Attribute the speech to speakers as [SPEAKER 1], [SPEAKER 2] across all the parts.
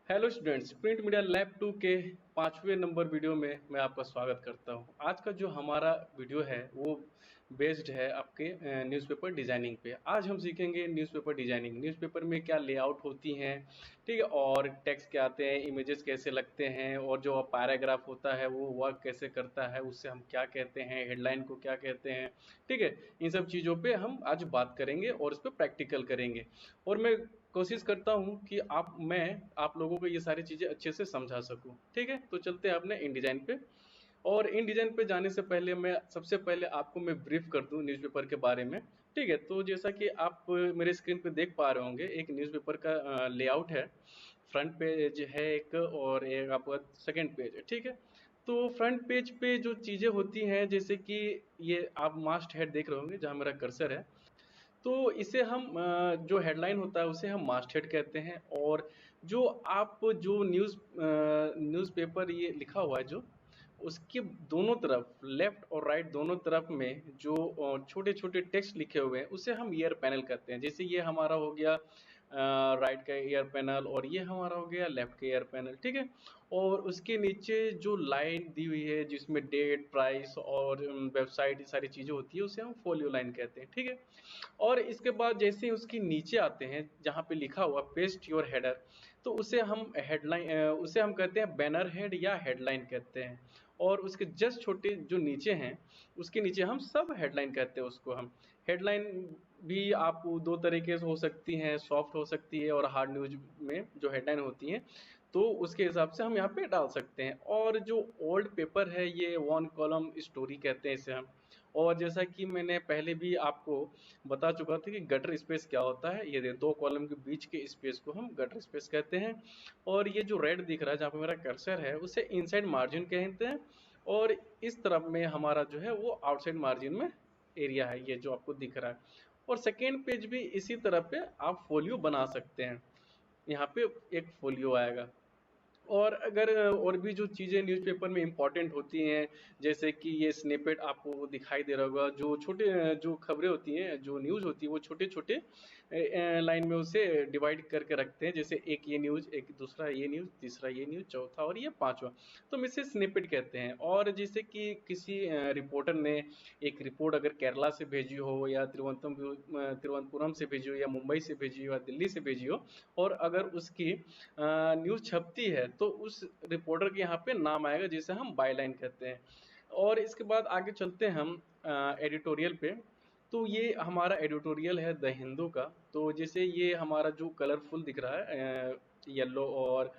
[SPEAKER 1] Hello students, print media lab 2 के 5वें number video में मैं आपका स्वागत करता हूं। आज का जो हमारा वीडियो है वो बेस्ड है आपके न्यूज़पेपर डिज़ाइनिंग पे। आज हम सीखेंगे न्यूज़पेपर डिज़ाइनिंग, न्यूज़पेपर में क्या लेआउट होती हैं, ठीक है, और टेक्स्ट क्या आते हैं, इमेजेस कैसे लगते हैं, और जो पैराग्राफ होता है वो वर्क कैसे करता है, उससे हम क्या कहते हैं, हेडलाइन को क्या कहते हैं, ठीक है। इन सब चीज़ों पे हम आज बात करेंगे और इस पर प्रैक्टिकल करेंगे। और मैं कोशिश करता हूँ कि आप लोगों को ये सारी चीज़ें अच्छे से समझा सकूँ, ठीक है। तो चलते हैं अपने इन डिज़ाइन पे। और इन डिज़ाइन पे जाने से पहले मैं सबसे पहले आपको मैं ब्रीफ कर दूँ न्यूज़पेपर के बारे में, ठीक है। तो जैसा कि आप मेरे स्क्रीन पे देख पा रहे होंगे, एक न्यूज़पेपर का लेआउट है। फ्रंट पेज है एक, और एक आपका सेकेंड पेज है, ठीक है। तो फ्रंट पेज पे जो चीज़ें होती हैं, जैसे कि ये आप मास्ट हेड देख रहे होंगे जहाँ मेरा कर्सर है। तो इसे हम जो हेडलाइन होता है उसे हम मास्टहेड कहते हैं। और जो आप जो न्यूज़पेपर ये लिखा हुआ है, जो उसके दोनों तरफ, लेफ्ट और राइट दोनों तरफ में जो छोटे छोटे टेक्स्ट लिखे हुए हैं उसे हम ईयर पैनल कहते हैं। जैसे ये हमारा हो गया राइट का ईयर पैनल, और ये हमारा हो गया लेफ्ट का ईयर पैनल, ठीक है। और उसके नीचे जो लाइन दी हुई है जिसमें डेट, प्राइस और वेबसाइट, ये सारी चीज़ें होती है, उसे हम फोलियो लाइन कहते हैं, ठीक है। और इसके बाद जैसे ही उसके नीचे आते हैं जहाँ पे लिखा हुआ पेस्ट योर हेडर, तो उसे हम उसे हम कहते हैं बैनर हेड या हेडलाइन कहते हैं। और उसके जस्ट छोटे जो नीचे हैं, उसके नीचे हम सब हेडलाइन कहते हैं उसको हम। हेडलाइन भी आप दो तरीके से हो सकती हैं, सॉफ्ट हो सकती है और हार्ड न्यूज में जो हेडलाइन होती हैं, तो उसके हिसाब से हम यहाँ पे डाल सकते हैं। और जो ओल्ड पेपर है, ये वन कॉलम स्टोरी कहते हैं इसे हम। और जैसा कि मैंने पहले भी आपको बता चुका था कि गटर स्पेस क्या होता है, ये दो कॉलम के बीच के स्पेस को हम गटर स्पेस कहते हैं। और ये जो रेड दिख रहा है जहाँ पे मेरा कर्सर है, उसे इनसाइड मार्जिन कहते हैं। और इस तरफ में हमारा जो है वो आउटसाइड मार्जिन में एरिया है, ये जो आपको दिख रहा है। और सेकेंड पेज भी इसी तरह पे आप फोलियो बना सकते हैं। यहाँ पे एक फोलियो आएगा। और अगर और भी जो चीज़ें न्यूज़पेपर में इम्पॉर्टेंट होती हैं, जैसे कि ये स्निपेट आपको दिखाई दे रहा होगा, जो छोटे जो खबरें होती हैं, जो न्यूज़ होती है, वो छोटे छोटे लाइन में उसे डिवाइड करके रखते हैं। जैसे एक ये न्यूज़, एक दूसरा ये न्यूज़, तीसरा ये न्यूज़, चौथा और ये पांचवा। तो हम इसे स्निपेट कहते हैं। और जैसे कि किसी रिपोर्टर ने एक रिपोर्ट अगर केरला से भेजी हो, या तिरुवनंतपुरम से भेजी हो, या मुंबई से भेजी हो, या दिल्ली से भेजी हो, और अगर उसकी न्यूज़ छपती है, तो उस रिपोर्टर के यहाँ पे नाम आएगा, जिसे हम बायलाइन कहते हैं। और इसके बाद आगे चलते हैं हम एडिटोरियल पे। तो ये हमारा एडिटोरियल है द हिंदू का। तो जैसे ये हमारा जो कलरफुल दिख रहा है, येलो और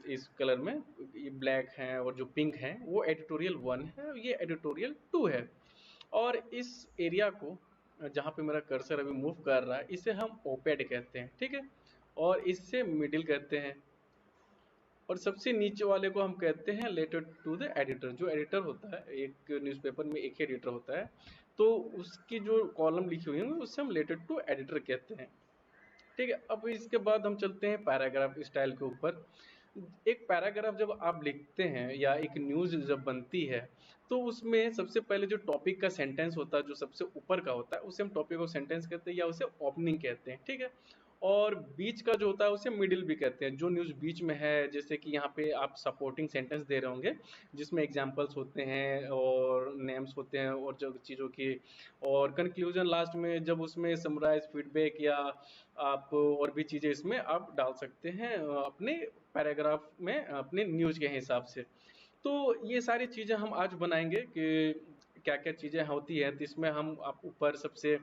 [SPEAKER 1] इस कलर में, ये ब्लैक है और जो पिंक है, वो एडिटोरियल 1 है, ये एडिटोरियल 2 है। और इस एरिया को, जहाँ पे मेरा कर्सर अभी मूव कर रहा है, इसे हम ओपेड कहते हैं, ठीक है। और इससे मिडिल कहते हैं। और सबसे नीचे वाले को हम कहते हैं लेटर टू द एडिटर। जो एडिटर होता है, एक न्यूज़पेपर में एक ही एडिटर होता है, तो उसकी जो कॉलम लिखी हुई है उससे हम लेटर टू एडिटर कहते हैं, ठीक है। अब इसके बाद हम चलते हैं पैराग्राफ स्टाइल के ऊपर। एक पैराग्राफ जब आप लिखते हैं या एक न्यूज़ जब बनती है, तो उसमें सबसे पहले जो टॉपिक का सेंटेंस होता है, जो सबसे ऊपर का होता है, उसे हम टॉपिक ऑफ सेंटेंस कहते हैं या उसे ओपनिंग कहते हैं, ठीक है। और बीच का जो होता है उसे मिडिल भी कहते हैं। जो न्यूज़ बीच में है, जैसे कि यहाँ पे आप सपोर्टिंग सेंटेंस दे रहे होंगे, जिसमें एग्जांपल्स होते हैं और नेम्स होते हैं और जो चीज़ों की, और कंक्लूजन लास्ट में, जब उसमें समराइज, फीडबैक, या आप और भी चीज़ें इसमें आप डाल सकते हैं अपने पैराग्राफ में, अपने न्यूज़ के हिसाब से। तो ये सारी चीज़ें हम आज बनाएंगे कि क्या क्या चीज़ें होती है। तो इसमें हम आप ऊपर सबसे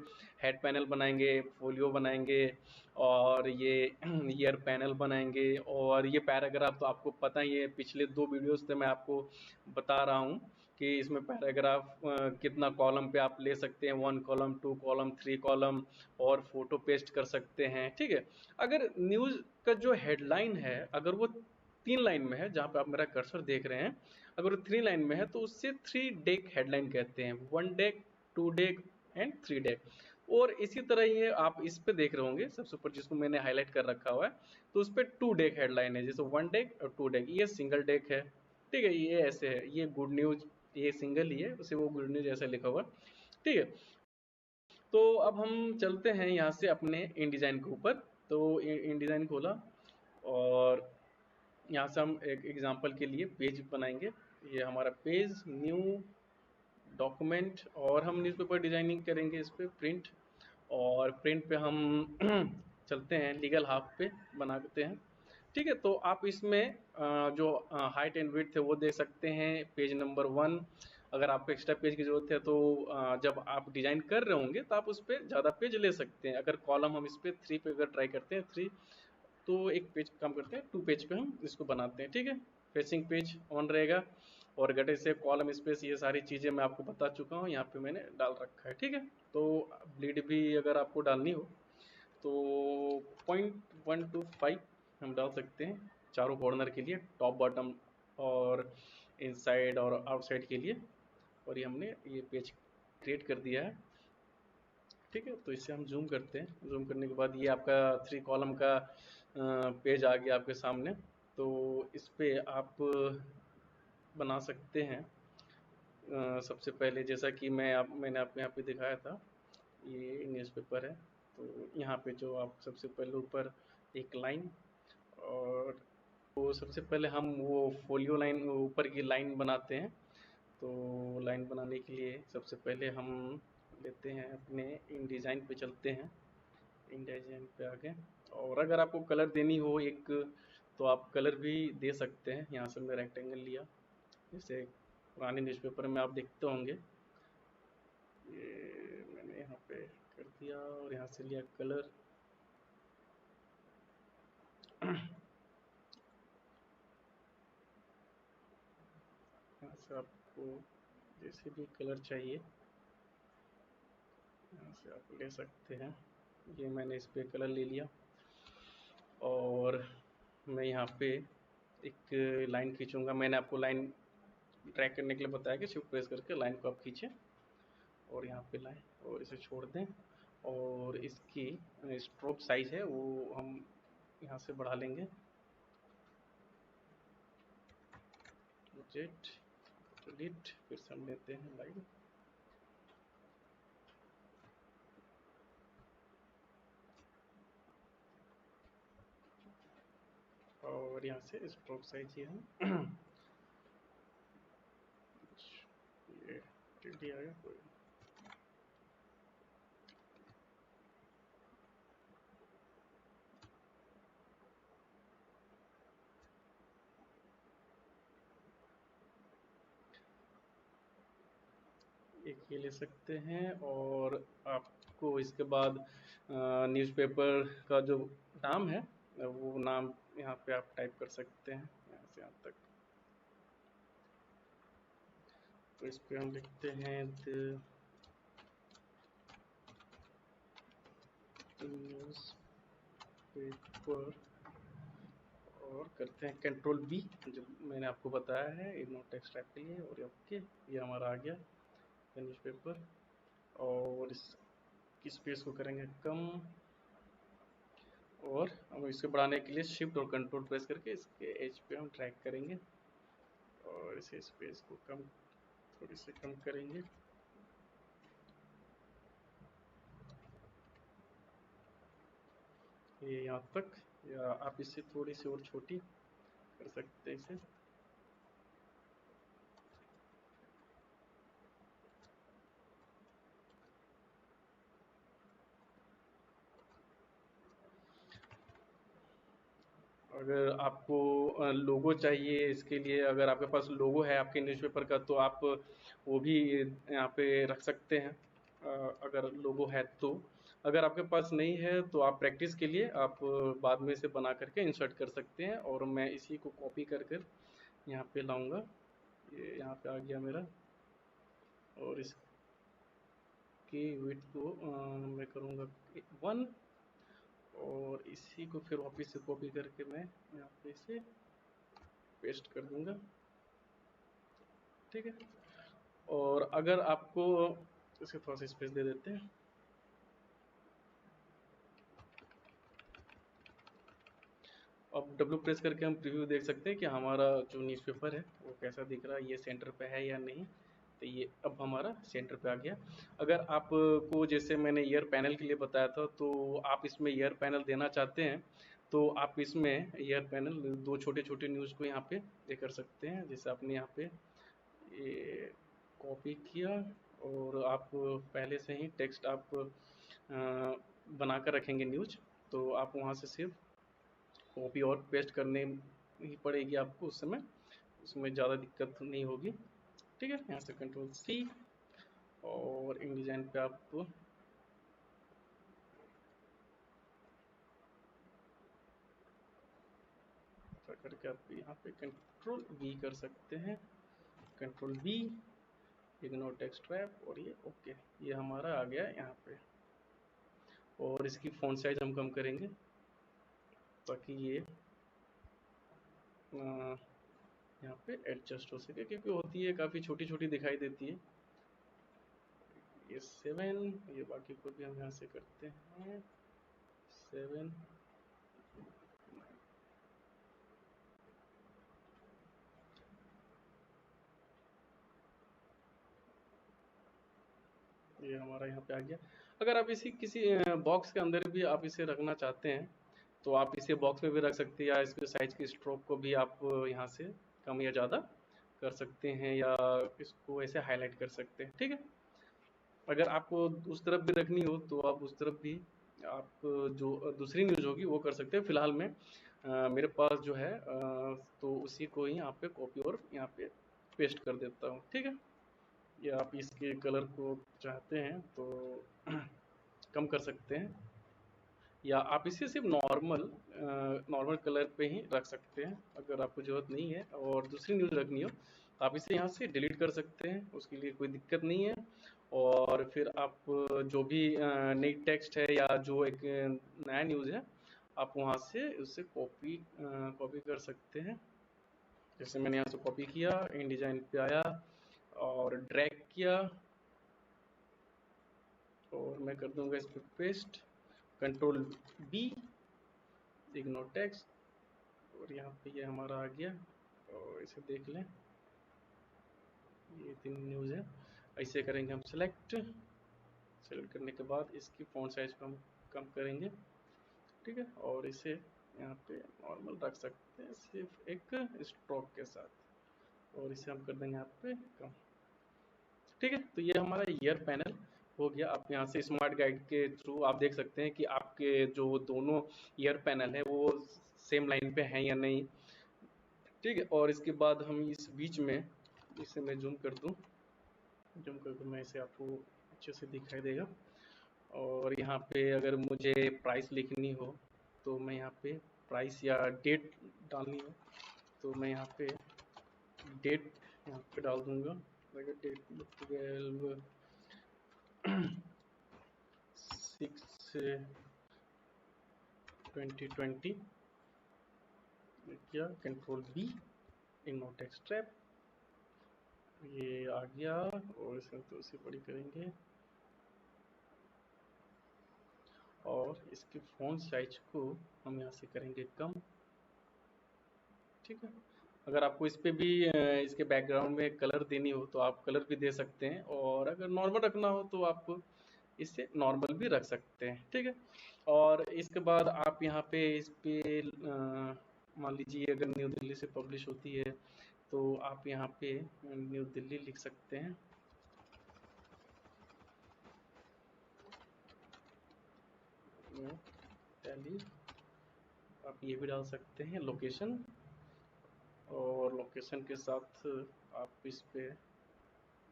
[SPEAKER 1] हेड पैनल बनाएंगे, फोलियो बनाएंगे, और ये ईयर पैनल बनाएंगे। और ये पैराग्राफ तो आपको पता ही है, पिछले दो वीडियोस से मैं आपको बता रहा हूँ कि इसमें पैराग्राफ कितना कॉलम पे आप ले सकते हैं, 1 कॉलम, 2 कॉलम, 3 कॉलम, और फोटो पेस्ट कर सकते हैं, ठीक है। अगर न्यूज़ का जो हेडलाइन है, अगर वो 3 लाइन में है, जहाँ पे आप मेरा कर्सर देख रहे हैं, अगर वो 3 लाइन में है, तो उससे 3 डेक हेडलाइन कहते हैं। 1 डेक, 2 डेक एंड 3 डेक। और इसी तरह ये आप इस पे देख रहे होंगे सबसे ऊपर, जिसको मैंने हाईलाइट कर रखा हुआ है, तो उस पर 2 डेक हेडलाइन है। जैसे 1 डेक और 2 डेक, ये सिंगल डेक है, ठीक है। ये ऐसे है, ये गुड न्यूज, ये सिंगल ही है, उसे वो गुड न्यूज ऐसा लिखा हुआ, ठीक है। तो अब हम चलते हैं यहाँ से अपने इन डिज़ाइन के ऊपर। तो इन डिज़ाइन खोला, और यहाँ से हम एक एग्जांपल के लिए पेज बनाएंगे। ये हमारा पेज, न्यू डॉक्यूमेंट, और हम न्यूज़पेपर डिजाइनिंग करेंगे इस पे प्रिंट। और प्रिंट पे हम चलते हैं लीगल हाफ पे बनाते हैं। ठीक है, तो आप इसमें जो हाइट एंड विड्थ है वो दे सकते हैं। पेज नंबर 1, अगर आपको एक्स्ट्रा पेज की जरूरत है तो जब आप डिजाइन कर रहे होंगे तो आप उस पर ज़्यादा पेज ले सकते हैं। अगर कॉलम हम इस पर 3 पे अगर ट्राई करते हैं 3, तो एक पेज कम करते हैं, 2 पेज पे हम इसको बनाते हैं। ठीक है, फेसिंग पेज ऑन रहेगा, और गटे से कॉलम स्पेस ये सारी चीज़ें मैं आपको बता चुका हूँ, यहाँ पे मैंने डाल रखा है। ठीक है, तो ब्लीड भी अगर आपको डालनी हो तो 0.125 हम डाल सकते हैं चारों कॉर्नर के लिए, टॉप बॉटम और इनसाइड और आउटसाइड के लिए। और ये हमने ये पेज क्रिएट कर दिया है। ठीक है, तो इसे हम जूम करते हैं। जूम करने के बाद ये आपका 3 कॉलम का पेज आ गया आपके सामने। तो इस पे आप बना सकते हैं। सबसे पहले जैसा कि मैंने आपको यहाँ पे दिखाया था, ये न्यूज़पेपर है। तो यहाँ पे जो आप सबसे पहले ऊपर एक लाइन, और वो सबसे पहले हम वो फोलियो लाइन ऊपर की लाइन बनाते हैं। तो लाइन बनाने के लिए सबसे पहले हम लेते हैं अपने इन डिज़ाइन पे चलते हैं। इन डिज़ाइन पे आ गए, और अगर आपको कलर देनी हो एक, तो आप कलर भी दे सकते हैं। यहाँ से मैं रेक्टेंगल लिया, जैसे पुराने न्यूज़पेपर में आप देखते होंगे, ये मैंने यहाँ पे कर दिया और यहाँ से लिया कलर। यहाँ से आपको जैसे भी कलर चाहिए यहाँ से आप ले सकते हैं। ये मैंने इस पे कलर ले लिया, और मैं यहाँ पे एक लाइन खींचूंगा। मैंने आपको लाइन ट्रैक करने के लिए बताया कि शिफ्ट प्रेस करके लाइन को आप खींचें और यहाँ पे लाएं और इसे छोड़ दें। और इसकी स्ट्रोक साइज है वो हम यहाँ से बढ़ा लेंगे, जेट डिलीट, फिर से हम लेते हैं लाइन, और यहाँ से स्ट्रोक साइज ये हम ये टिल्डी आ गया कोई। एक ये ले सकते हैं, और आपको इसके बाद न्यूज़पेपर का जो नाम है वो नाम यहाँ पे आप टाइप कर सकते हैं, यहाँ से यहाँ तक। तो इस पे हम लिखते हैं द न्यूज़ पेपर, और करते हैं कंट्रोल बी, जो मैंने आपको बताया है इग्नोर टेक्स्ट टाइप के लिए। और ओके, ये हमारा आ गया न्यूज़पेपर। और इसकी स्पेस को करेंगे कम, और हम इसे बढ़ाने के लिए शिफ्ट और कंट्रोल प्रेस करके इसके एज पे हम ड्रैग करेंगे, और इसे स्पेस को कम, थोड़ी सी कम करेंगे। ये यहाँ तक, या आप इसे थोड़ी सी और छोटी कर सकते हैं इसे। अगर आपको लोगो चाहिए, इसके लिए अगर आपके पास लोगो है आपके न्यूज़पेपर का, तो आप वो भी यहाँ पे रख सकते हैं, अगर लोगो है तो। अगर आपके पास नहीं है तो आप प्रैक्टिस के लिए आप बाद में इसे बना करके इंसर्ट कर सकते हैं। और मैं इसी को कॉपी कर कर यहाँ पे लाऊंगा, ये यहाँ पे आ गया मेरा। और इसकी विड्थ को मैं करूँगा 1, और इसी को फिर वापस से कॉपी करके मैं यहाँ पे इसे पेस्ट कर दूंगा। ठीक है, और अगर आपको इसके थोड़ा सा स्पेस दे देते हैं। अब डब्ल्यू प्रेस करके हम प्रीव्यू देख सकते हैं कि हमारा जो न्यूज़पेपर है वो कैसा दिख रहा है, ये सेंटर पे है या नहीं। तो ये अब हमारा सेंटर पे आ गया। अगर आपको, जैसे मैंने ईयर पैनल के लिए बताया था, तो आप इसमें ईयर पैनल देना चाहते हैं तो आप इसमें ईयर पैनल दो छोटे छोटे न्यूज़ को यहाँ पे ये कर सकते हैं। जैसे आपने यहाँ पे ये कॉपी किया और आप पहले से ही टेक्स्ट आप बनाकर रखेंगे न्यूज, तो आप वहाँ से सिर्फ कॉपी और पेस्ट करने ही पड़ेगी आपको उस समय, उसमें ज़्यादा दिक्कत नहीं होगी। ठीक है, यहाँ से कंट्रोल सी और इन डिजाइन पे आप करके आप यहाँ पे कंट्रोल वी कर सकते हैं, control we, ignore text wrap, और ये ओके, ये हमारा आ गया यहाँ पे। और इसकी फॉन्ट साइज हम कम करेंगे ताकि ये यहाँ पे एडजस्ट हो सके, क्योंकि होती है काफ़ी छोटी छोटी दिखाई देती है। ये 7, ये बाकी को भी हम यहाँ से करते हैं 7, ये हमारा यहाँ पे आ गया। अगर आप इसी किसी बॉक्स के अंदर भी आप इसे रखना चाहते हैं तो आप इसे बॉक्स में भी रख सकते हैं, या इसके साइज की स्ट्रोक को भी आप यहाँ से कम या ज़्यादा कर सकते हैं, या इसको ऐसे हाईलाइट कर सकते हैं। ठीक है, अगर आपको उस तरफ भी रखनी हो तो आप उस तरफ भी आप जो दूसरी न्यूज़ होगी वो कर सकते हैं। फिलहाल में मेरे पास जो है तो उसी को ही यहाँ पे कॉपी और यहाँ पे पेस्ट कर देता हूँ। ठीक है, ये आप इसके कलर को चाहते हैं तो कम कर सकते हैं, या आप इसे सिर्फ नॉर्मल कलर पे ही रख सकते हैं अगर आपको ज़रूरत नहीं है और दूसरी न्यूज़ रखनी हो तो आप इसे यहाँ से डिलीट कर सकते हैं, उसके लिए कोई दिक्कत नहीं है। और फिर आप जो भी नई टेक्स्ट है या जो एक नया न्यूज़ है आप वहाँ से उसे कॉपी कर सकते हैं। जैसे मैंने यहाँ से कॉपी किया, इन डिजाइन पे आया और ड्रैग किया और मैं कर दूंगा इस पर paste, control B, ignore text, और यहाँ पे ये हमारा आ गया। और इसे देख लें, ये 3 न्यूज़ है। ऐसे करेंगे हम सेलेक्ट करने के बाद इसकी फॉन्ट साइज को हम कम करेंगे। ठीक है, और इसे यहाँ पे नॉर्मल रख सकते हैं सिर्फ एक स्ट्रोक के साथ, और इसे हम कर देंगे यहाँ पे कम। ठीक है, तो ये हमारा ईयर पैनल हो गया। आप यहाँ से स्मार्ट गाइड के थ्रू आप देख सकते हैं कि आपके जो दोनों ईयर पैनल है वो सेम लाइन पे हैं या नहीं। ठीक है, और इसके बाद हम इस बीच में, इसे मैं जूम कर दूं, मैं इसे आपको अच्छे से दिखाई देगा। और यहाँ पे अगर मुझे प्राइस लिखनी हो तो मैं यहाँ पे प्राइस या डेट डालनी हो तो मैं यहाँ पे डेट यहाँ पे डाल दूंगा। अगर डेट 12/6/2020 किया, control B, ignore text trap, ये आ गया। और इसमें तो इसे बड़ी करेंगे और इसके फॉन्ट साइज को हम यहाँ से करेंगे कम। ठीक है, अगर आपको इस पे भी इसके बैकग्राउंड में कलर देनी हो तो आप कलर भी दे सकते हैं, और अगर नॉर्मल रखना हो तो आप इससे नॉर्मल भी रख सकते हैं। ठीक है, और इसके बाद आप यहाँ पे इस पे मान लीजिए अगर न्यू दिल्ली से पब्लिश होती है तो आप यहाँ पे न्यू दिल्ली लिख सकते हैं। दिल्ली आप ये भी डाल सकते हैं लोकेशन, और लोकेशन के साथ आप इस पे,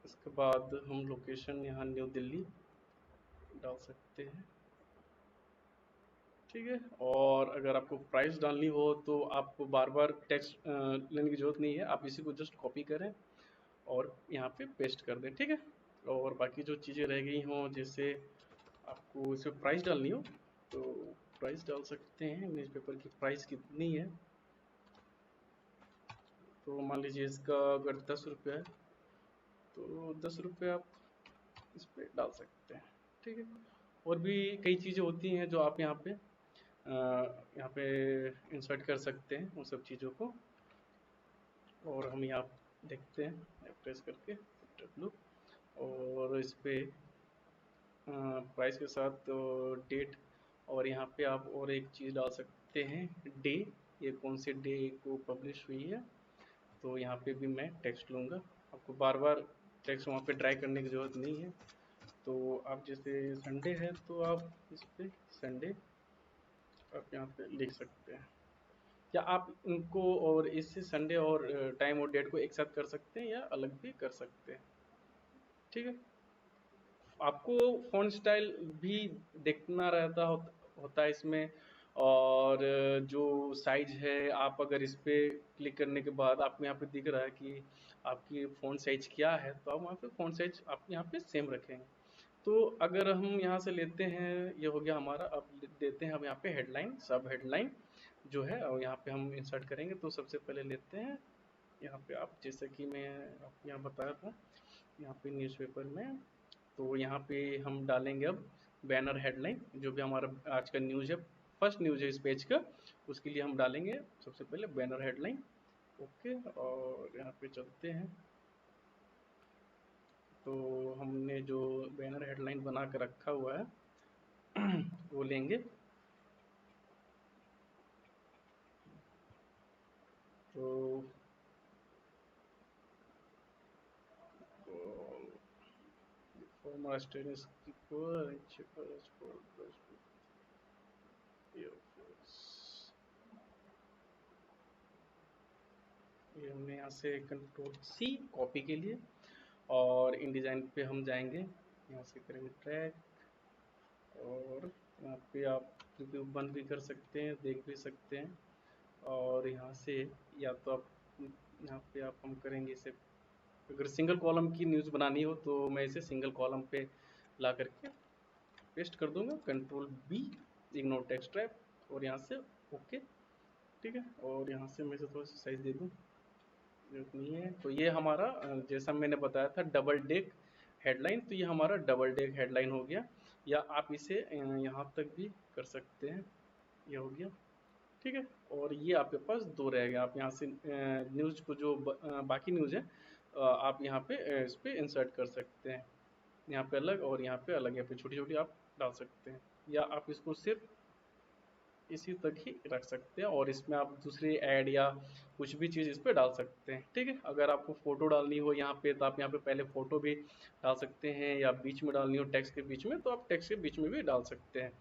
[SPEAKER 1] इसके बाद हम लोकेशन यहाँ न्यू दिल्ली डाल सकते हैं। ठीक है, और अगर आपको प्राइस डालनी हो तो आपको बार बार टेक्स्ट लेने की ज़रूरत नहीं है, आप इसी को जस्ट कॉपी करें और यहाँ पे पेस्ट कर दें। ठीक है, और बाकी जो चीज़ें रह गई हों, जैसे आपको इस पर प्राइस डालनी हो तो प्राइस डाल सकते हैं, न्यूज़पेपर की प्राइस कितनी है। तो मान लीजिए इसका अगर 10 रुपये है तो 10 रुपये आप इस पर डाल सकते हैं। ठीक है, और भी कई चीज़ें होती हैं जो आप यहाँ पे इंसर्ट कर सकते हैं उन सब चीज़ों को। और हम यहाँ देखते हैं प्रेस करके W, और इस पे प्राइस के साथ डेट और यहाँ पे आप और एक चीज़ डाल सकते हैं, डे, ये कौन से डे को पब्लिश हुई है। तो यहाँ पे भी मैं टेक्स्ट लूँगा, आपको बार बार टेक्स्ट वहाँ पे ड्रैग करने की ज़रूरत नहीं है। तो आप जैसे संडे है तो आप इस पर संडे आप यहाँ पे लिख सकते हैं, या आप इनको और इससे संडे और टाइम और डेट को एक साथ कर सकते हैं या अलग भी कर सकते हैं, ठीक है। आपको फ़ॉन्ट स्टाइल भी देखना होता है इसमें, और जो साइज है आप अगर इस पे क्लिक करने के बाद आपको यहाँ पे दिख रहा है कि आपकी फ़ॉन्ट साइज क्या है, तो आप वहाँ पे फ़ॉन्ट साइज आप यहाँ पे सेम रखेंगे। तो अगर हम यहाँ से लेते हैं, ये हो गया हमारा, अब देते हैं हम यहाँ पे हेडलाइन, सब हेडलाइन जो है, और यहाँ पे हम इंसर्ट करेंगे। तो सबसे पहले लेते हैं यहाँ पे, आप जैसे कि मैं आपको यहाँ बताया था, यहाँ पे न्यूज़पेपर में, तो यहाँ पे हम डालेंगे अब बैनर हेडलाइन, जो भी हमारा आज का न्यूज़ है, फर्स्ट न्यूज़ है इस पेज का, उसके लिए हम डालेंगे सबसे पहले बैनर हेडलाइन। ओके, और यहाँ पे चलते हैं। तो हमने जो बैनर हेडलाइन बना कर रखा हुआ है वो लेंगे। तो former students keeper and checkers for ये हमने यहाँ से कंट्रोल सी कॉपी के लिए, और इन डिज़ाइन पे हम जाएंगे, यहाँ से करेंगे ट्रैक, और यहाँ पे आप प्रीव्यू बंद भी कर सकते हैं, देख भी सकते हैं। और यहाँ से या तो आप यहाँ पे आप हम करेंगे इसे, अगर सिंगल कॉलम की न्यूज़ बनानी हो तो मैं इसे सिंगल कॉलम पे ला करके पेस्ट कर दूंगा, control B, ignore text trap, और यहाँ से ओके, ठीक है। और यहाँ से मैं इसे थोड़ा सा साइज दे दूँ, जरूरत नहीं है। तो ये हमारा जैसा मैंने बताया था डबल डेक हेडलाइन, तो ये हमारा डबल डेक हेडलाइन हो गया, या आप इसे यहाँ तक भी कर सकते हैं, ये हो गया, ठीक है। और ये आपके पास दो रहेगा, आप यहाँ से न्यूज़ को जो बाकी न्यूज़ है आप यहाँ पे इस पे इंसर्ट कर सकते हैं, यहाँ पे अलग और यहाँ पे अलग, यहाँ पे छोटी छोटी आप डाल सकते हैं, या आप इसको सिर्फ इसी तक ही रख सकते हैं, और इसमें आप दूसरी ऐड या कुछ भी चीज़ इस पे डाल सकते हैं, ठीक है। अगर आपको फ़ोटो डालनी हो यहाँ पे, तो आप यहाँ पे पहले फ़ोटो भी डाल सकते हैं, या बीच में डालनी हो टेक्स्ट के बीच में, तो आप टेक्स्ट के बीच में भी डाल सकते हैं।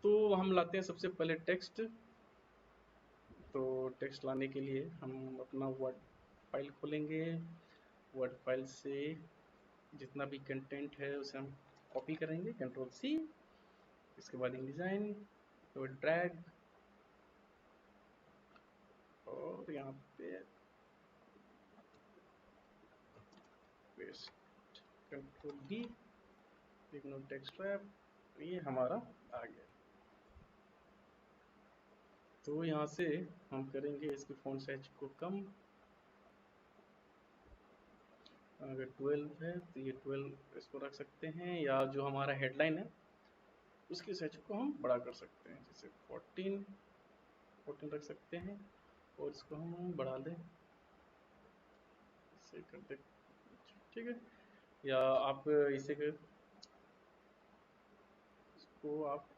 [SPEAKER 1] तो हम लाते हैं सबसे पहले टेक्स्ट। तो टेक्स्ट लाने के लिए हम अपना वर्ड फाइल खोलेंगे, वर्ड फाइल से जितना भी कंटेंट है उसे हम कॉपी करेंगे, कंट्रोल सी, इसके बाद इंडिजाइन, तो ड्रैग, और यहाँ पे paste, control D, ignore text rap, ये हमारा आ गया। तो यहाँ से हम करेंगे इसकी फ़ॉन्ट साइज को कम, अगर 12 है तो ये 12 इसको रख सकते हैं, या जो हमारा हेडलाइन है उसकी साइज को हम बड़ा कर सकते हैं, जैसे 14 रख सकते हैं, और इसको हम बढ़ा दें, इसे कर दे, ठीक है। या आप इसे इसको आप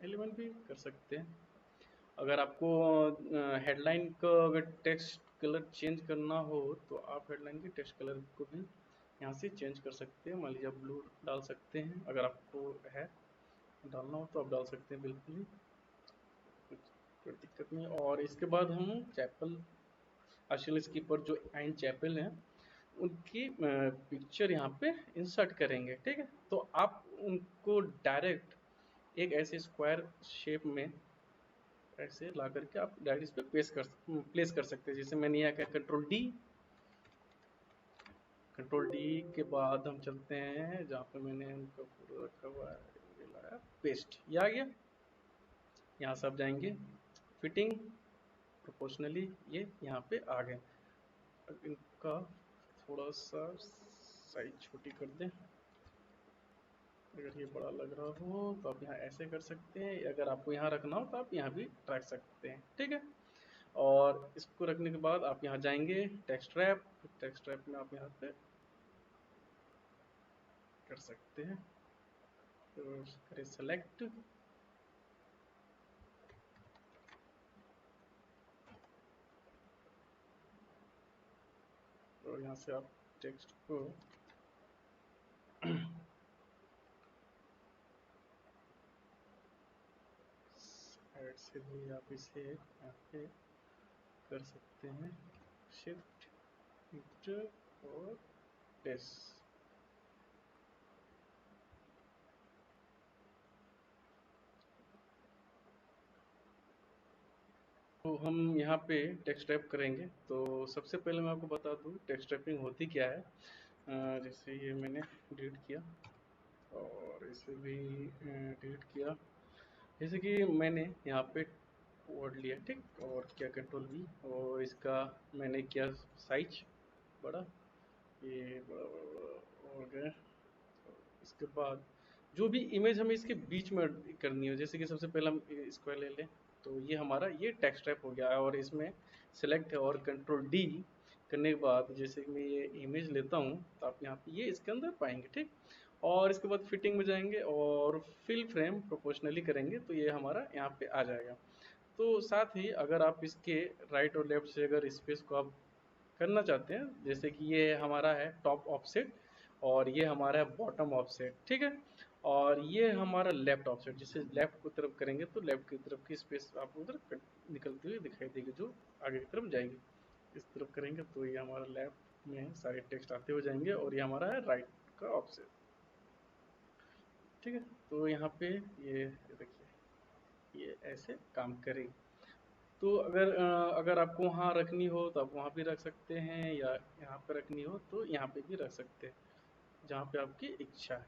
[SPEAKER 1] 11 भी कर सकते हैं। अगर आपको हेडलाइन का अगर टेक्स्ट कलर चेंज करना हो तो आप हेडलाइन के टेक्स्ट कलर को भी यहाँ से चेंज कर सकते हैं, मान लीजिए आप ब्लू डाल सकते हैं, अगर आपको है डालना हो तो आप डाल सकते हैं, बिल्कुल ही कोई दिक्कत नहीं। और इसके बाद हम चैपल, आर्सेनल स्कीपर जो आइन चैपल हैं उनकी पिक्चर यहाँ पे इंसर्ट करेंगे, ठीक है। तो आप उनको डायरेक्ट एक ऐसे स्क्वायर शेप में ऐसे ला करके आप डायरेक्ट इस पे प्लेस कर सकते हैं, जैसे मैंने यहाँ किया कंट्रोल डी के बाद हम चलते हैं जहाँ पे मैंने उनका फोटो रखा हुआ है, ये लाया पेस्ट, ये आ गया। यहाँ से आप जाएंगे फिटिंग प्रोपोर्शनली, ये यहाँ पे आ गए। अब इनका थोड़ा सा साइज छोटी कर दें, अगर ये बड़ा लग रहा हो तो आप यहाँ ऐसे कर सकते हैं, अगर आपको यहाँ रखना हो तो आप यहाँ भी रख सकते हैं, ठीक है। और इसको रखने के बाद आप यहाँ जाएंगे टेक्स्ट रैप, टेक्स्ट रैप में आप यहाँ पे कर सकते हैं, तो करें सेलेक्ट, यहाँ से आप टेक्स्ट को साइड से भी आप इसे यहाँ पे कर सकते हैं, शिफ्ट इंटर और एस। तो हम यहाँ पे टेक्स्ट रैप करेंगे। तो सबसे पहले मैं आपको बता दूँ टेक्स्ट रैपिंग होती क्या है। जैसे ये मैंने डिलीट किया और इसे भी डिलीट किया। जैसे कि मैंने यहाँ पे वर्ड लिया, ठीक, और क्या कंट्रोल V, और इसका मैंने किया साइज बड़ा, ये बड़ा हो गया। इसके बाद जो भी इमेज हमें इसके बीच में करनी हो, जैसे कि सबसे पहले हम स्क्वायर ले लें, तो ये हमारा ये टेक्स्ट टाइप हो गया है और इसमें सेलेक्ट है और कंट्रोल D करने के बाद जैसे कि मैं ये इमेज लेता हूँ तो आप यहाँ पे ये इसके अंदर पाएंगे, ठीक। और इसके बाद फिटिंग में जाएंगे और फिल फ्रेम प्रोपोर्शनली करेंगे तो ये हमारा यहाँ पे आ जाएगा। तो साथ ही अगर आप इसके राइट और लेफ्ट से अगर स्पेस को आप करना चाहते हैं, जैसे कि ये हमारा है टॉप ऑफसेट और ये हमारा है बॉटम ऑफसेट, ठीक है, और ये हमारा लेफ्ट ऑफसेट, जिसे लेफ्ट की तरफ करेंगे तो लेफ्ट की तरफ की स्पेस आपको उधर निकलती हुई दिखाई देगी जो आगे की तरफ जाएगी। इस तरफ करेंगे तो ये हमारा लेफ्ट में सारे टेक्स्ट आते हुए जाएंगे और ये हमारा है राइट का ऑफसेट, ठीक है। तो यहाँ पे ये देखिए ये ऐसे काम करेगी। तो अगर आपको वहाँ रखनी हो तो आप वहाँ भी रख सकते हैं, या यहाँ पे रखनी हो तो यहाँ पे भी रख सकते हैं, जहाँ पे आपकी इच्छा है।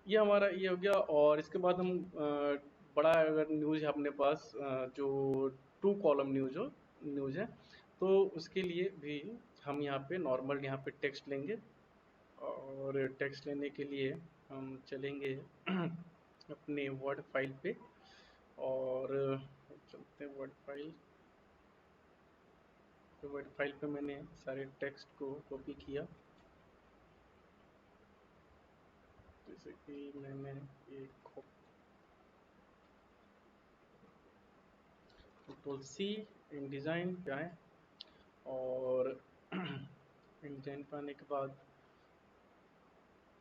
[SPEAKER 1] ये हमारा ये हो गया। और इसके बाद हम बड़ा अगर न्यूज़ है अपने पास, जो 2 कॉलम न्यूज़ है, तो उसके लिए भी हम यहाँ पे नॉर्मल यहाँ पे टेक्स्ट लेंगे। और टेक्स्ट लेने के लिए हम चलेंगे अपने वर्ड फाइल पे और चलते हैं वर्ड फाइल। तो वर्ड फाइल पे मैंने सारे टेक्स्ट को कॉपी किया, जैसे कि मैंने एक कंट्रोल C इन डिज़ाइन पे आए और इन डिज़ाइन पे आने के बाद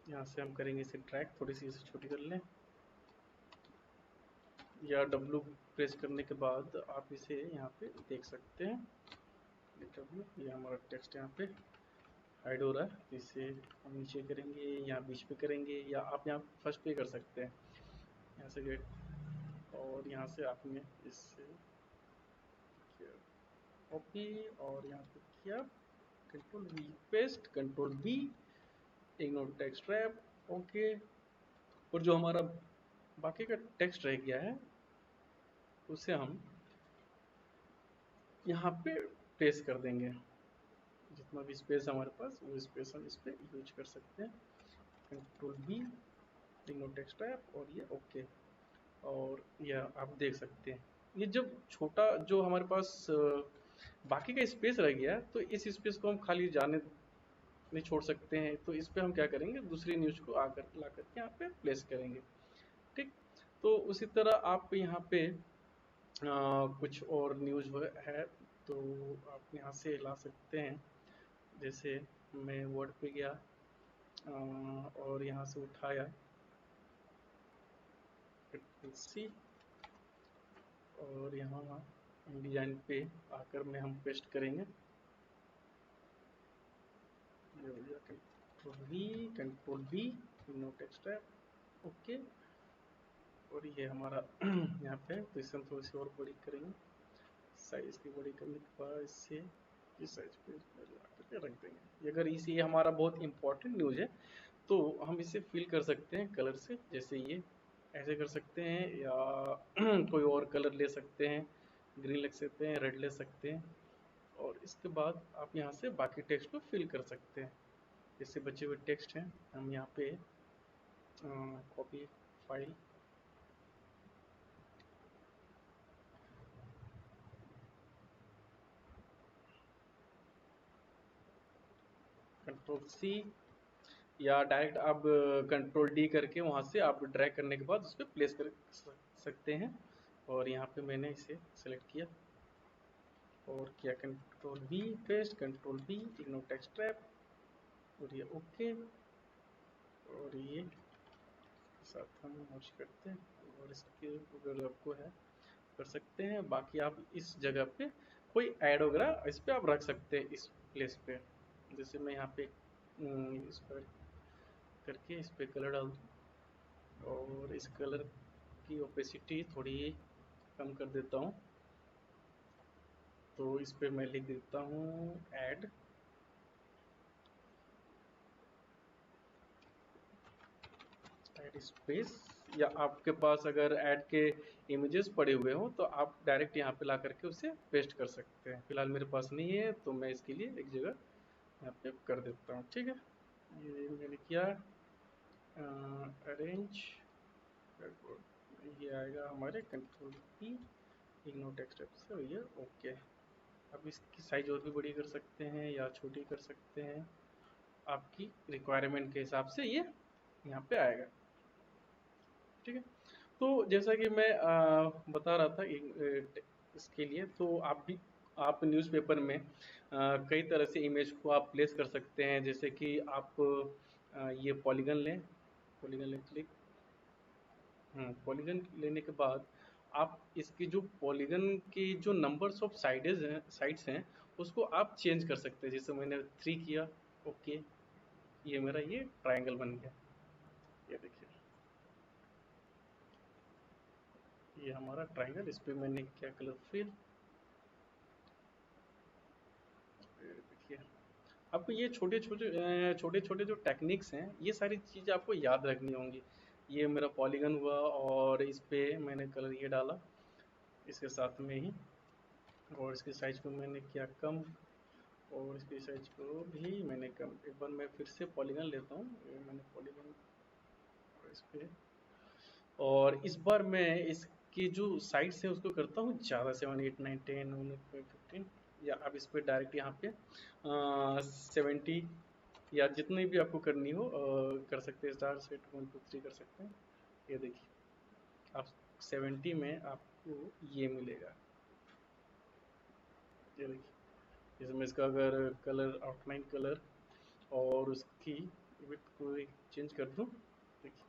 [SPEAKER 1] यहाँ से हम करेंगे इसे ड्रैग, थोड़ी सी इसे छोटी कर लें, या W प्रेस करने के बाद आप इसे यहाँ पे देख सकते हैं। W, ये हमारा टेक्स्ट यहाँ पे हाइड हो रहा है, तो इसे हम नीचे करेंगे, यहाँ बीच पे करेंगे, या आप यहाँ फर्स्ट पे कर सकते हैं, यहाँ से गेट, और यहाँ से आपने इससे कॉपी और यहाँ पे किया, control V paste, control B, ignore text rap, okay. और जो हमारा बाकी का टेक्स्ट रह गया है उसे हम यहाँ पे प्लेस कर देंगे। जितना भी स्पेस हमारे पास वो स्पेस हम इस पे यूज कर सकते हैं। Control B, ignore text wrap, और ये ओके। और यह आप देख सकते हैं ये जब छोटा जो हमारे पास बाकी का स्पेस रह गया तो इस स्पेस को हम खाली जाने नहीं छोड़ सकते हैं। तो इस पे हम क्या करेंगे, दूसरी न्यूज को आकर ला करके यहाँ पे प्लेस करेंगे, ठीक। तो उसी तरह आप यहाँ पे कुछ और न्यूज है तो आप यहाँ से ला सकते हैं। जैसे मैं वर्ड पे गया और यहाँ से उठाया C और यहाँ डिजाइन पे आकर में हम पेस्ट करेंगे, कंट्रोल B, नो टेक्स्ट है, ओके। और ये हमारा यहाँ पे, तो इसे हम थोड़ी सी और बड़ी करेंगे, साइज की बड़ी करने के बाद इससे इस साइज पे करके रख देंगे। अगर इसे ये हमारा बहुत इंपॉर्टेंट न्यूज है तो हम इसे फिल कर सकते हैं कलर से, जैसे ये ऐसे कर सकते हैं, या कोई और कलर ले सकते हैं, ग्रीन ले सकते हैं, रेड ले सकते हैं। और इसके बाद आप यहाँ से बाकी टेक्स्ट को फिल कर सकते हैं। जैसे बचे हुए टेक्स्ट हैं हम यहाँ पे कॉपी फाइल, कंट्रोल C, या डायरेक्ट आप कंट्रोल D करके वहाँ से आप ड्रैग करने के बाद उस पर प्लेस कर सकते हैं। और यहाँ पे मैंने इसे सेलेक्ट किया और किया control B paste, control B ignore text trap, और ये ओके, और ये साथ हम मर्ज करते हैं, और इसके अगर आपको है कर सकते हैं। बाकी आप इस जगह पे कोई ऐड वगैरह इस पे आप रख सकते हैं इस प्लेस पे। जैसे मैं यहाँ पे इस पर करके इस पे कलर डाल दूँ और इस कलर की ओपेसिटी थोड़ी कम कर देता हूँ। तो इस पे मैं लिख देता हूँ ऐड स्पेस, या आपके पास अगर ऐड के इमेजेस पड़े हुए हो तो आप डायरेक्ट यहाँ पे ला करके उसे पेस्ट कर सकते हैं। फिलहाल मेरे पास नहीं है तो मैं इसके लिए एक जगह यहाँ पे कर देता हूँ। ठीक है, ये मैंने किया अरेंज, ये आएगा हमारे कंट्रोल की इग्नोर टेक्स्ट से, ये ओके। अब इसकी साइज और भी बड़ी कर सकते हैं या छोटी कर सकते हैं, आपकी रिक्वायरमेंट के हिसाब से ये यहाँ पे आएगा। ठीक है, तो जैसा कि मैं बता रहा था इसके लिए, तो आप न्यूज़पेपर में कई तरह से इमेज को आप प्लेस कर सकते हैं। जैसे कि आप ये पॉलीगन लें क्लिक, पॉलीगन लेने के बाद आप इसकी जो पॉलीगन की जो नंबर्स ऑफ साइड्स हैं उसको आप चेंज कर सकते हैं। जैसे मैंने 3 किया, ओके, ये मेरा ये ट्रायंगल बन गया। ये देखिए, ये हमारा ट्रायंगल, इस पे मैंने क्या कलर फिल, देखिए। आपको ये छोटे छोटे जो टेक्निक्स हैं ये सारी चीज़ें आपको याद रखनी होंगी। ये मेरा पॉलीगन हुआ और इस पे मैंने कलर ये डाला इसके साथ में ही, और इसकी साइज को मैंने किया कम, और इसकी साइज को भी मैंने कम। एक बार मैं फिर से पॉलीगन लेता हूँ, ये मैंने पॉलीगन इस पे, और इस बार मैं इसकी जो साइड्स है उसको करता हूँ ज़्यादा, 7 8 9 10 15, या आप इस पे डायरेक्ट यहाँ पे 70 या जितनी भी आपको करनी हो कर सकते हैं। स्टार सेट 1 2 3 कर सकते हैं। ये देखिए, आप 70 में आपको ये मिलेगा। ये देखिए, इसमें इसका अगर कलर आउटलाइन कलर और उसकी विड्थ को चेंज कर दूँ, देखिए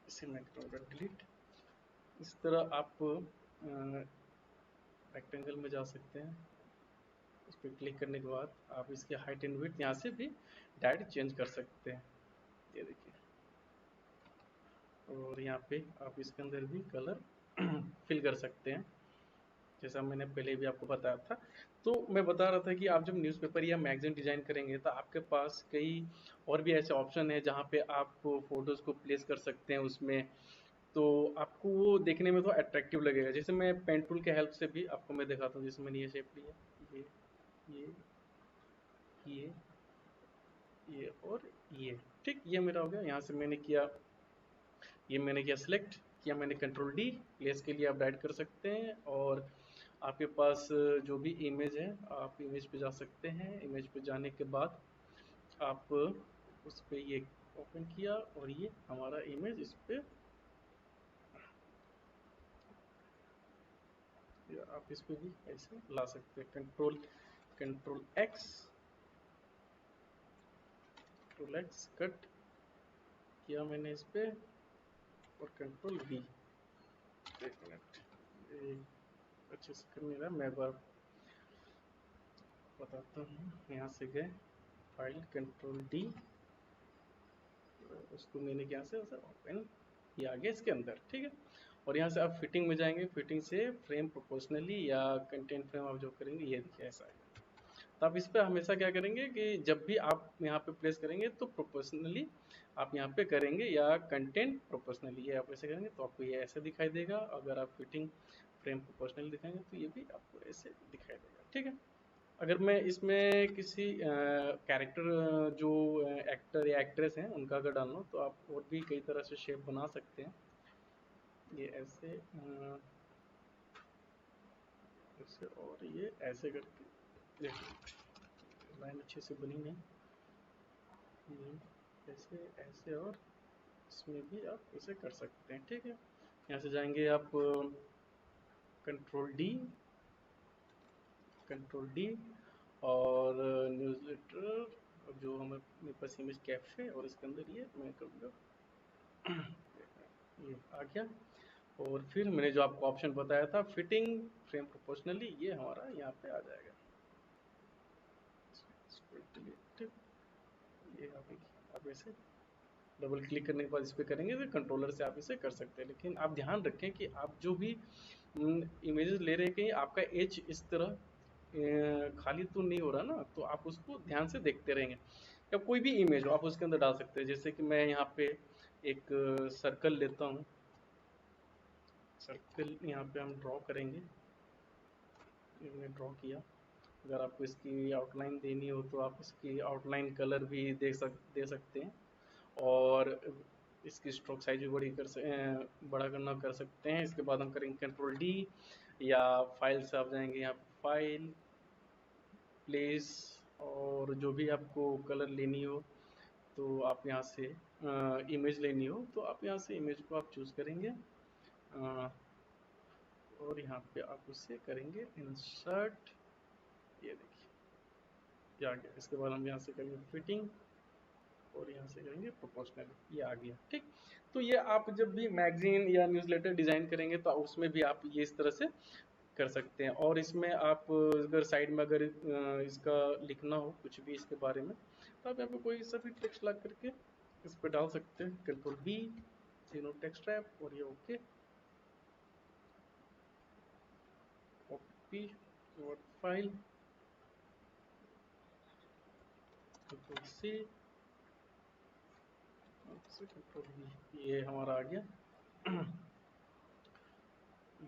[SPEAKER 1] इसे मैं करूँगा डिलीट। इस तरह आप रेक्टेंगल में जा सकते हैं। इस पर क्लिक करने के बाद आप इसकी हाइट एंड विड्थ यहाँ से भी डायरेक्ट चेंज कर सकते हैं। ये देखिए, और यहाँ पे आप इसके अंदर भी कलर फिल कर सकते हैं, जैसा मैंने पहले भी आपको बताया था। तो मैं बता रहा था कि आप जब न्यूज़पेपर या मैगजीन डिजाइन करेंगे तो आपके पास कई और भी ऐसे ऑप्शन है जहाँ पे आप फोटोज़ को प्लेस कर सकते हैं उसमें। तो आपको वो देखने में तो अट्रैक्टिव लगेगा। जैसे मैं पेन टूल के हेल्प से भी आपको मैं दिखाता हूँ। जैसे मैंने ये शेप लिया, ये ये ये और ये, ठीक, ये मेरा हो गया। यहाँ से मैंने किया, ये मैंने किया सिलेक्ट किया, मैंने कंट्रोल डी, प्लेस के लिए आप डाइट कर सकते हैं। और आपके पास जो भी इमेज है आप इमेज पे जा सकते हैं। इमेज पे जाने के बाद आप उस पे ये ओपन किया और ये हमारा इमेज इस पे, या आप इस पे भी ऐसे ला सकते हैं। कंट्रोल एक्स कट किया मैंने इस पे, और कंट्रोल वी। एक मिनट, ये अच्छे से कर नहीं रहा, मैं एक बार बताता हूँ। यहाँ से गए फाइल, कंट्रोल डी, उसको मैंने यहाँ से ओपन किया, आ गया इसके अंदर। ठीक है, और यहाँ से आप फिटिंग में जाएंगे, फिटिंग से फ्रेम प्रोपोर्शनली या कंटेंट फ्रेम आप जो करेंगे, ये देखिए ऐसा है। तो आप इस पे हमेशा क्या करेंगे कि जब भी आप यहाँ पे प्लेस करेंगे तो प्रोपोर्शनली आप यहाँ पे करेंगे, या कंटेंट प्रोपोर्शनली, ये आप ऐसे करेंगे तो आपको ये ऐसे दिखाई देगा। अगर आप फिटिंग फ्रेम प्रोपोर्शनली दिखाएंगे तो ये भी आपको ऐसे दिखाई देगा। ठीक है, अगर मैं इसमें किसी कैरेक्टर जो एक्टर या एक्ट्रेस हैं उनका अगर डालना हो तो आप और भी कई तरह से शेप बना सकते हैं। ये ऐसे ऐसे, और ये ऐसे करके, देखिए लाइन अच्छे से बनी नहीं, ऐसे ऐसे, और इसमें भी आप ऐसे कर सकते हैं। ठीक है, यहाँ से जाएंगे आप कंट्रोल डी, कंट्रोल डी, और न्यूज़लेटर जो मेरे पास इमेज कैप्शन है, और इसके अंदर ये मैं करूँगा ये आ गया। और फिर मैंने जो आपको ऑप्शन बताया था फिटिंग फ्रेम प्रोपोर्शनली, ये हमारा यहाँ पे आ जाएगा। ये आप ऐसे डबल क्लिक करने के बाद इस पर करेंगे तो कंट्रोलर से आप इसे कर सकते हैं। लेकिन आप ध्यान रखें कि आप जो भी इमेजेस ले रहे हैं कहीं आपका एज इस तरह खाली तो नहीं हो रहा ना, तो आप उसको ध्यान से देखते रहेंगे। या कोई भी इमेज हो आप उसके अंदर डाल सकते हैं। जैसे कि मैं यहाँ पे एक सर्कल लेता हूँ, सर्कल यहाँ पे हम ड्रॉ करेंगे। मैंने ड्रॉ किया। अगर आपको इसकी आउटलाइन देनी हो तो आप इसकी आउटलाइन कलर भी दे सकते हैं, और इसकी स्ट्रोक साइज भी बड़ा करना कर सकते हैं। इसके बाद हम करेंगे कंट्रोल डी, या फाइल से आप जाएंगे यहाँ फाइल, प्लेस, और जो भी आपको कलर लेनी हो तो आप यहाँ से इमेज लेनी हो तो आप यहाँ से इमेज को आप चूज़ करेंगे, और यहाँ पे आप उससे करेंगे इंसर्ट। ये देखिए ये आ गया। इसके बाद हम यहाँ से करेंगे फिटिंग, और यहाँ से करेंगे प्रोपोर्शनल, ये आ गया। ठीक, तो ये आप जब भी मैगजीन या न्यूज़लेटर डिज़ाइन करेंगे तो उसमें भी आप ये इस तरह से कर सकते हैं। और इसमें आप अगर साइड में अगर इसका लिखना हो कुछ भी इसके बारे में, तो आप यहाँ पे कोई सा भी टेक्स्ट ला करके इस पर डाल सकते हैं। कंट्रोल बी, तीनों टेक्स्ट रैप, और ये okay, copy word file, control C, control B, ये हमारा आ गया।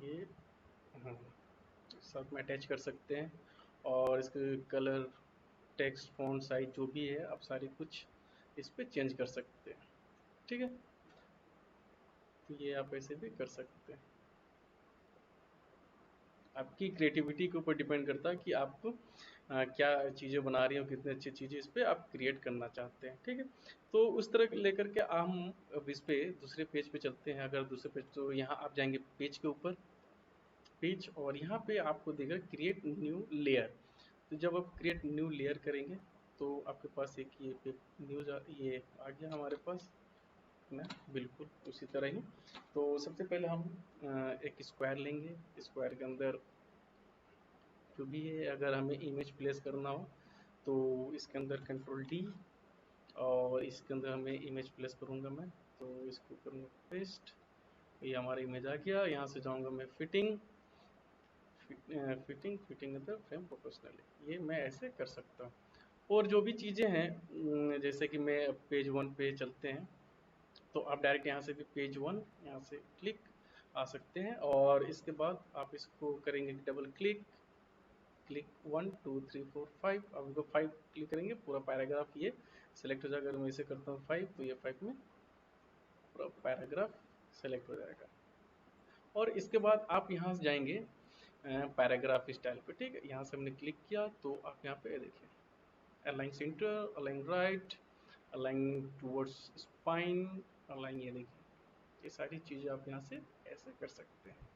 [SPEAKER 1] ये सब में अटैच कर सकते हैं, और इसके कलर, टेक्स्ट, फॉन्ट साइज जो भी है आप सारी कुछ इस पे चेंज कर सकते हैं। ठीक है, तो ये आप ऐसे भी कर सकते हैं। आपकी क्रिएटिविटी के ऊपर डिपेंड करता है कि आप क्या चीज़ें बना रही हो, कितनी अच्छी चीज़ें इस पे आप क्रिएट करना चाहते हैं। ठीक है, तो उस तरह लेकर के हम अब इस पे दूसरे पेज पे चलते हैं। अगर दूसरे पेज, तो यहाँ आप जाएंगे पेज के ऊपर, पेज, और यहाँ पे आपको देगा क्रिएट न्यू लेयर। तो जब आप क्रिएट न्यू लेयर करेंगे तो आपके पास एक ये आ गया हमारे पास ना, बिल्कुल उसी तरह ही। तो सबसे पहले हम एक स्क्वायर लेंगे। स्क्वायर के अंदर जो भी है, अगर हमें इमेज प्लेस करना हो तो इसके अंदर कंट्रोल डी, और इसके अंदर हमें इमेज प्लेस करूँगा मैं, तो इसको करूँगा पेस्ट। ये हमारा इमेज आ गया। यहाँ से जाऊँगा मैं फिटिंग, फिटिंग अंदर फ्रेम प्रोपोर्शनली, ये मैं ऐसे कर सकता हूँ। और जो भी चीज़ें हैं जैसे कि मैं पेज 1 पे चलते हैं, तो आप डायरेक्ट यहाँ से भी पेज 1 यहाँ से क्लिक आ सकते हैं, और इसके बाद आप इसको करेंगे डबल क्लिक, क्लिक 1 2 3 4 5, अब इसको 5 क्लिक करेंगे, पूरा पैराग्राफ ये सेलेक्ट हो जाएगा। अगर मैं इसे करता हूँ 5, तो ये 5 में पूरा पैराग्राफ सेलेक्ट हो जाएगा। और इसके बाद आप यहाँ से जाएंगे पैराग्राफ स्टाइल पे। ठीक है, यहाँ से हमने क्लिक किया तो आप यहाँ पे देखिए align centre, align right, align towards spine, align, ये देखिए ये सारी चीज़ें आप यहाँ से ऐसे कर सकते हैं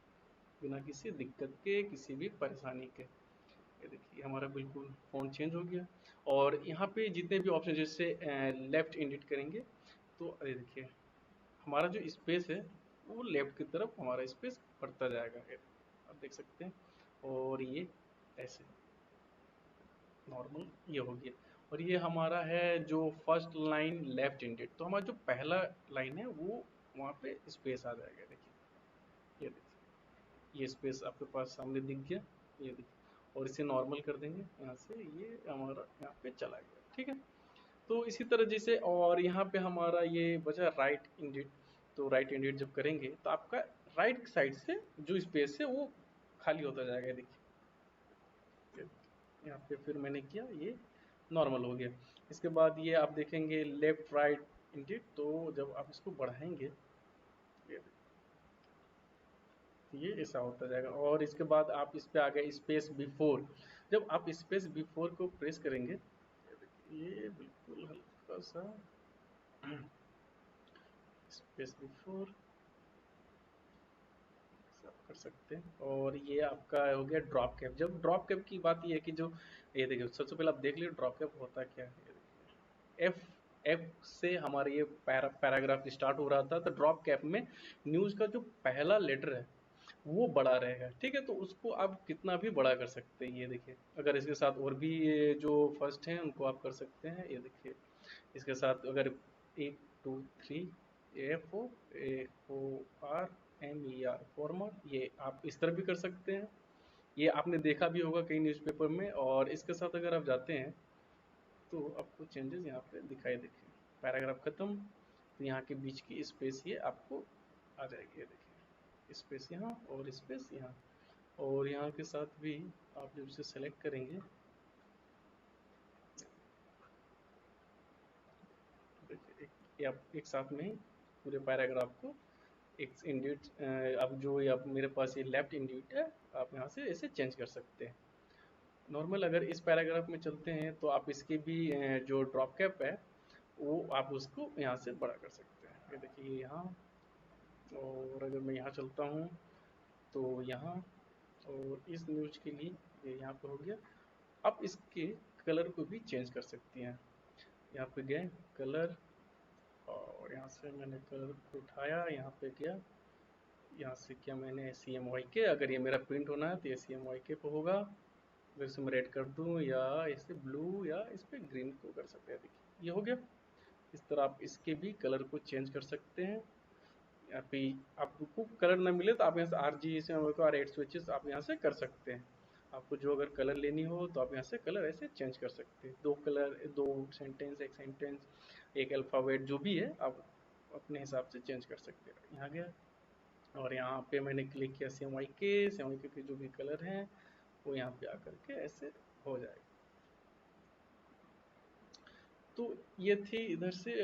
[SPEAKER 1] बिना किसी दिक्कत के, किसी भी परेशानी के। ये देखिए हमारा बिल्कुल फ़ॉन्ट चेंज हो गया। और यहाँ पे जितने भी ऑप्शन, जैसे लेफ्ट एडिट करेंगे तो ये देखिए हमारा जो स्पेस है वो लेफ्ट की तरफ हमारा स्पेस बढ़ता जाएगा, ये आप देख सकते हैं। और ये ऐसे नॉर्मल ये हो गया। और ये हमारा है जो फर्स्ट लाइन लेफ्ट इंडेड, तो हमारा जो पहला लाइन है वो वहाँ पे स्पेस आ जाएगा। देखिए ये देखिए ये स्पेस आपके पास सामने दिख गया, ये देखिए। और इसे नॉर्मल कर देंगे यहाँ से, ये हमारा यहाँ पे चला गया। ठीक है, तो इसी तरह जैसे, और यहाँ पे हमारा ये बचा राइट इंडेड, तो राइट इंडेड जब करेंगे तो आपका राइट साइड से जो स्पेस है वो खाली होता जाएगा। देखिए यहाँ पे फिर मैंने किया, ये नॉर्मल हो गया। इसके बाद ये आप देखेंगे लेफ्ट राइट इंडेड, तो जब आप इसको बढ़ाएंगे ये ऐसा होता जाएगा। और इसके बाद आप इस पे आ गए स्पेस बिफोर, जब आप स्पेस बिफोर को प्रेस करेंगे, ये बिल्कुल हल्का सा स्पेस बिफोर कर सकते हैं। और ये आपका हो गया ड्रॉप कैप। जब ड्रॉप कैप की बात ये है कि जो ये देखिए, सबसे पहले आप देख लीजिए ड्रॉप कैप होता क्या है। एफ एफ से हमारा ये पैराग्राफ स्टार्ट हो रहा था, तो ड्रॉप कैप में न्यूज़ का जो पहला लेटर है वो बड़ा रहेगा, ठीक है। तो उसको आप कितना भी बड़ा कर सकते हैं। ये देखिए, अगर इसके साथ और भी ये जो फर्स्ट हैं उनको आप कर सकते हैं। ये देखिए, इसके साथ अगर 1 2 3 FOAR फॉर्मर, ये आप इस तरह भी कर सकते हैं। ये आपने देखा भी होगा कई न्यूज़पेपर में। और इसके साथ अगर आप जाते हैं तो आपको चेंजेस यहाँ पे दिखाई देंगे। पैराग्राफ खत्म, तो यहाँ के बीच की स्पेस ये आपको आ जाएगी। ये देखिए, स्पेस यहाँ और स्पेस यहाँ। और यहाँ के साथ भी आप जब इसे सेलेक्ट करेंगे, देखिए ये आप एक साथ में ही पूरे पैराग्राफ को एक इंडिट, अब जो ये अब मेरे पास ये लेफ्ट इंडिट है, आप यहाँ से इसे चेंज कर सकते हैं। नॉर्मल अगर इस पैराग्राफ में चलते हैं तो आप इसके भी जो ड्रॉप कैप है वो आप उसको यहाँ से बड़ा कर सकते हैं। ये देखिए यहाँ, और अगर मैं यहाँ चलता हूँ तो यहाँ, और इस न्यूज के लिए ये यहाँ पे हो गया। आप इसके कलर को भी चेंज कर सकती हैं। यहाँ पे गए कलर, और यहाँ से मैंने कलर को उठाया, यहाँ पे गया, यहाँ से क्या मैंने CMYK, अगर ये मेरा प्रिंट होना है तो ये CMYK पे होगा। अगर इसे मैं रेड कर दूँ या इसे ब्लू या इस पर ग्रीन को कर सकते हैं। देखिए ये हो गया। इस तरह आप इसके भी कलर को चेंज कर सकते हैं। यहाँ पे आपको कलर ना मिले तो आप यहाँ से R8 स्विचेस आप यहाँ से कर सकते हैं। आपको जो अगर कलर लेनी हो तो आप यहाँ से कलर ऐसे चेंज कर सकते हैं। 2 कलर, 2 सेंटेंस, एक सेंटेंस, एक अल्फ़ाबेट, जो भी है आप अपने हिसाब से चेंज कर सकते हैं। यहाँ गया, और यहाँ पे मैंने क्लिक किया CMYK के जो भी कलर हैं वो यहाँ पे आकर के ऐसे हो जाएगा। तो ये थी इधर से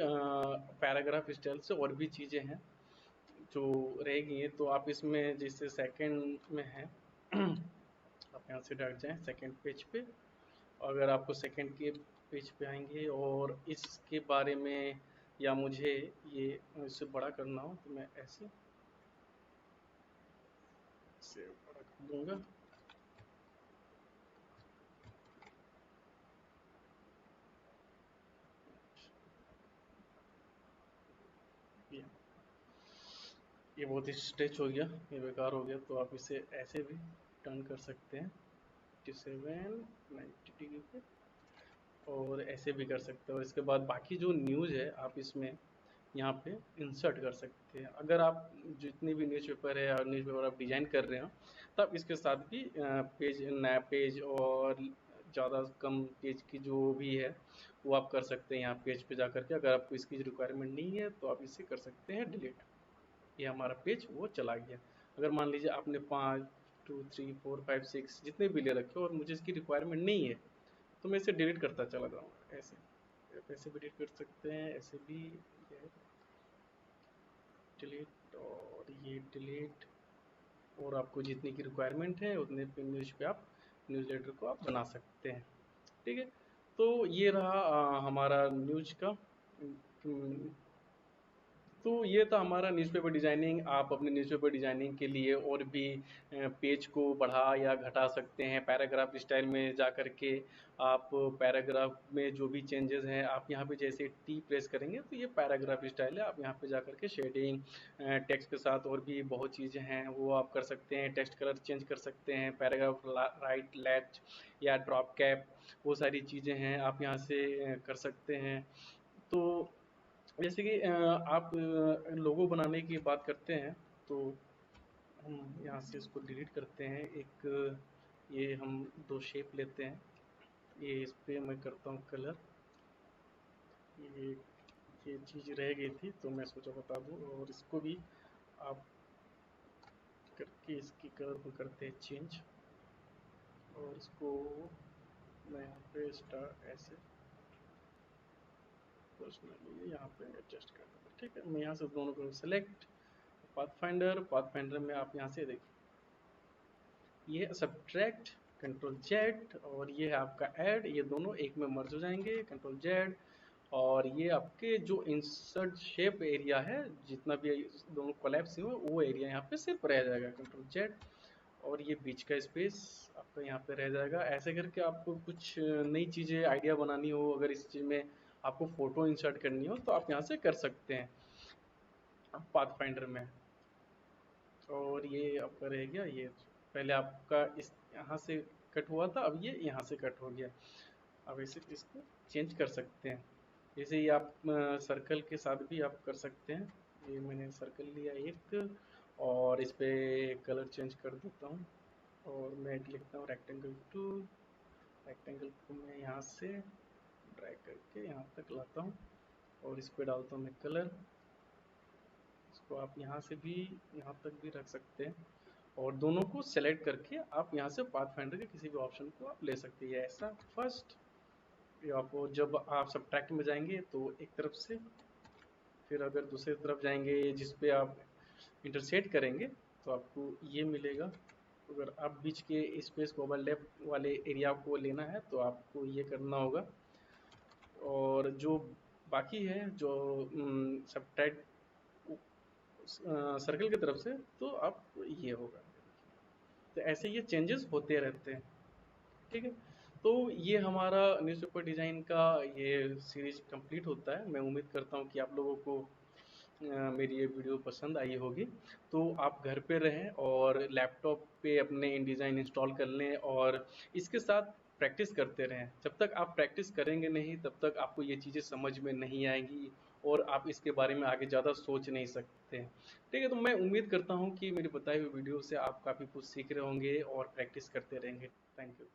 [SPEAKER 1] पैराग्राफ स्टाइल से। और भी चीज़ें हैं जो रहेगी, तो आप इसमें जैसे सेकंड में है आप यहाँ से डाल जाएं सेकंड पेज पे। अगर आपको सेकंड के पेज पे आएंगे और इसके बारे में, या मुझे ये इससे बड़ा करना हो तो मैं ऐसे इसे बड़ा कर दूंगा। ये ये बहुत ही स्ट्रेच हो गया, ये बेकार हो गया। तो आप इसे ऐसे भी टर्न कर सकते हैं 90 डिग्री पे, और ऐसे भी कर सकते हो। इसके बाद बाकी जो न्यूज़ है आप इसमें यहाँ पे इंसर्ट कर सकते हैं। अगर आप जितनी भी न्यूज़पेपर है और न्यूज़पेपर आप डिज़ाइन कर रहे हो, तब इसके साथ भी पेज, नया पेज और ज़्यादा कम पेज की जो भी है वो आप कर सकते हैं यहाँ पेज पे जा कर के। अगर आपको इसकी रिक्वायरमेंट नहीं है तो आप इसे कर सकते हैं डिलीट। ये हमारा पेज वो चला गया। अगर मान लीजिए आपने 5 2 3 4 5 6 जितने भी ले रखे हो और मुझे इसकी रिक्वायरमेंट नहीं है, तो मैं इसे डिलीट करता चला जाऊँगा। ऐसे आप ऐसे भी डिलीट कर सकते हैं, ऐसे भी डिलीट और ये डिलीट। और आपको जितनी की रिक्वायरमेंट है उतने पे न्यूज़ पे आप न्यूज़लेटर को आप बना सकते हैं, ठीक है। तो ये रहा हमारा न्यूज़ का। तो ये था हमारा न्यूज़पेपर डिज़ाइनिंग। आप अपने न्यूज़पेपर डिज़ाइनिंग के लिए और भी पेज को बढ़ा या घटा सकते हैं। पैराग्राफ स्टाइल में जा कर के आप पैराग्राफ में जो भी चेंजेस हैं, आप यहाँ पे जैसे टी प्रेस करेंगे तो ये पैराग्राफ स्टाइल है। आप यहाँ पे जा कर के शेडिंग, टेक्स्ट के साथ और भी बहुत चीज़ें हैं वो आप कर सकते हैं। टेक्स्ट कलर चेंज कर सकते हैं, पैराग्राफ राइट लेफ्ट या ड्रॉप कैप, वो सारी चीज़ें हैं आप यहाँ से कर सकते हैं। तो जैसे कि आप लोगो बनाने की बात करते हैं, तो हम यहाँ से इसको डिलीट करते हैं। एक ये हम 2 शेप लेते हैं, ये इस पे मैं करता हूँ कलर। ये ये चीज़ रह गई थी तो मैं सोचा बता दूँ। और इसको भी आप करके इसकी कलर को करते हैं चेंज, और इसको मैं यहाँ पे स्टार ऐसे पर्सनली यहाँ पे एडजस्ट कर दूँगा, ठीक है। मैं यहाँ से दोनों को सेलेक्ट, पाथफाइंडर में आप यहाँ से देखिए ये सब्ट्रैक्ट, कंट्रोल जेड, और ये है आपका ऐड, ये दोनों एक में मर्ज हो जाएंगे, कंट्रोल जेड। और ये आपके जो इंसर्ट शेप एरिया है, जितना भी दोनों कोलैप्स हुए वो एरिया यहाँ पे सिर्फ रह जाएगा, कंट्रोल जेड। और ये बीच का स्पेस आपका यहाँ पे रह जाएगा। ऐसे करके आपको कुछ नई चीज़ें आइडिया बनानी हो, अगर इस चीज़ में आपको फोटो इंसर्ट करनी हो तो आप यहाँ से कर सकते हैं पाथ फाइंडर में। और ये आपका रह गया, ये पहले आपका इस यहाँ से कट हुआ था, अब ये यहाँ से कट हो गया। अब इसे इसको चेंज कर सकते हैं। जैसे ये आप सर्कल के साथ भी आप कर सकते हैं। ये मैंने सर्कल लिया एक, और इस पे कलर चेंज कर देता हूँ, और मैं लिखता हूँ रेक्टेंगल टूल। रेक्टेंगल को मैं यहाँ से ड्रैग करके यहाँ तक लाता हूँ, और इस पे डालता हूँ मैं कलर। इसको आप यहाँ से भी यहाँ तक भी रख सकते हैं, और दोनों को सेलेक्ट करके आप यहाँ से पाथ फाइंडर के किसी भी ऑप्शन को आप ले सकते हैं। ऐसा फर्स्ट, आपको जब आप सब्ट्रैक्ट में जाएंगे तो एक तरफ से, फिर अगर दूसरी तरफ जाएंगे जिस पे आप इंटरसेक्ट करेंगे तो आपको ये मिलेगा। अगर आप बीच के स्पेस को ओवरलैप वाले एरिया को लेना है तो आपको ये करना होगा। और जो बाकी है जो सब्ट्रैक्ट सर्कल की तरफ से, तो आप ये होगा। तो ऐसे ये चेंजेस होते रहते हैं, ठीक है। तो ये हमारा न्यूज़पेपर डिज़ाइन का ये सीरीज कंप्लीट होता है। मैं उम्मीद करता हूँ कि आप लोगों को मेरी ये वीडियो पसंद आई होगी। तो आप घर पे रहें और लैपटॉप पे अपने InDesign इंस्टॉल कर लें, और इसके साथ प्रैक्टिस करते रहें। जब तक आप प्रैक्टिस करेंगे नहीं तब तक आपको ये चीज़ें समझ में नहीं आएंगी, और आप इसके बारे में आगे ज़्यादा सोच नहीं सकते हैं, ठीक है। तो मैं उम्मीद करता हूँ कि मेरी बताई हुई वीडियो से आप काफ़ी कुछ सीख रहे होंगे और प्रैक्टिस करते रहेंगे। Thank you.